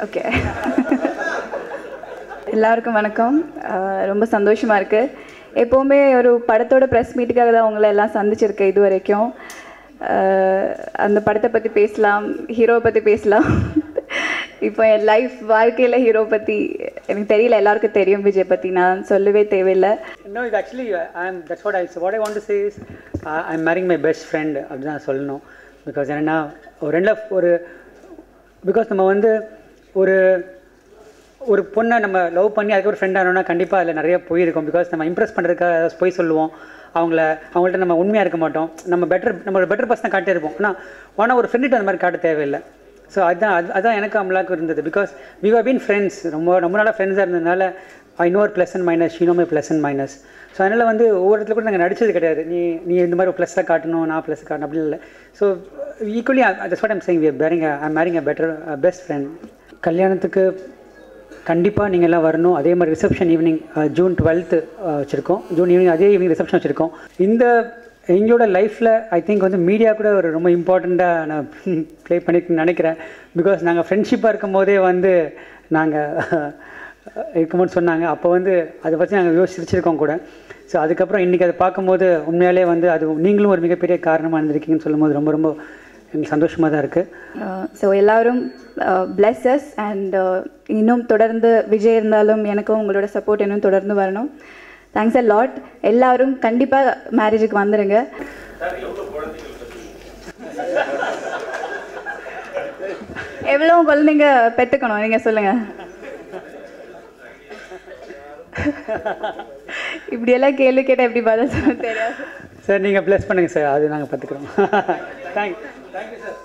Okay. எல்லாருக்கும் வணக்கம். ரொம்ப சந்தோஷமாக இருக்குது. எப்போவுமே ஒரு படத்தோட ப்ரெஸ் மீட்டுக்காக தான் உங்களை எல்லாம் சந்திச்சிருக்கேன் இது வரைக்கும். அந்த படத்தை பற்றி பேசலாம், ஹீரோவை பற்றி பேசலாம். இப்போ என் லைஃப் வாழ்க்கையில் ஹீரோ பற்றி எனக்கு தெரியல, எல்லாருக்கும் தெரியும். விஜய் பற்றி நான் சொல்லவே தேவையில்லை. No, it actually that's what I want to say is I'm marrying my best friend அப்படி தான் சொல்லணும். பிகாஸ் என்னென்னா பிகாஸ் நம்ம வந்து ஒரு பொண்ணை நம்ம லவ் பண்ணி அதுக்கு ஒரு ஃப்ரெண்ட் ஆனோன்னா கண்டிப்பாக அதில் நிறைய போயிருக்கோம். பிகாஸ் நம்ம இம்ப்ரெஸ் பண்ணுறதுக்காக ஏதாவது போய் சொல்லுவோம். அவங்கள்ட்ட நம்ம உண்மையாக இருக்க மாட்டோம். நம்மளோட பெட்டர் பர்சனாக காட்டே இருப்போம். ஆனால் ஒரு ஃப்ரெண்டுகிட்ட அந்த மாதிரி காட்ட தேவையில்லை. ஸோ அதுதான் எனக்கு அமலாக்கும் இருந்தது. Because we have been friends, ரொம்ப நாளாக ஃப்ரெண்ட்ஸாக இருந்ததுனால ஐ நோ ஒரு plus and minus, she know my plus and minus. So அதனால் வந்து ஒவ்வொரு இடத்துல கூட நாங்கள் நடிச்சது கிடையாது. நீ இந்த மாதிரி ஒரு ப்ளஸ்ஸாக காட்டணும், நான் ப்ளஸ் காட்டணும் அப்படி இல்லை. So equally that's what I'm saying, I'm marrying a better best friend. கல்யாணத்துக்கு கண்டிப்பாக நீங்கள் எல்லாம் வரணும். அதே மாதிரி ரிசப்ஷன் ஈவினிங் June 12th வச்சுருக்கோம். ஜூன் ஈவினிங் அதே ஈவினிங் ரிசப்ஷன் வச்சுருக்கோம். எங்களோட லைஃப்பில் ஐ திங்க் வந்து மீடியா கூட ஒரு ரொம்ப இம்பார்ட்டண்ட்டாக நான் ப்ளே பண்ணியிருக்குன்னு நினைக்கிறேன். பிகாஸ் நாங்கள் ஃப்ரெண்ட்ஷிப்பாக இருக்கும் போதே வந்து நாங்கள் இருக்கும்போது சொன்னாங்க. அப்போ வந்து அதை பற்றி நாங்கள் யோசிச்சிருக்கோம் கூட. ஸோ அதுக்கப்புறம் இன்றைக்கி அதை பார்க்கும்போது உண்மையாலே வந்து அது நீங்களும் ஒரு மிகப்பெரிய காரணமாக இருந்திருக்கீங்கன்னு சொல்லும்போது ரொம்ப ரொம்ப எனக்கு சந்தோஷமாக தான் இருக்குது. ஸோ எல்லோரும் bless us and இன்னும் தொடர்ந்து விஜய் இருந்தாலும் எனக்கும் உங்களோட சப்போர்ட் இன்னும் தொடர்ந்து வரணும். Thanks a lot. எல்லாரும் கண்டிப்பாக மேரேஜுக்கு வந்துடுங்க. எவ்வளோ குழந்தைங்க பெற்றுக்கணும் நீங்கள் சொல்லுங்கள். இப்படியெல்லாம் கேள்வி கேட்டால் எப்படி பதில் சொல்ல தெரியாது சார். நீங்கள் ப்ளஸ் பண்ணுங்கள் சார், அது நாங்கள் பார்த்துக்குறோம். Thank you sir.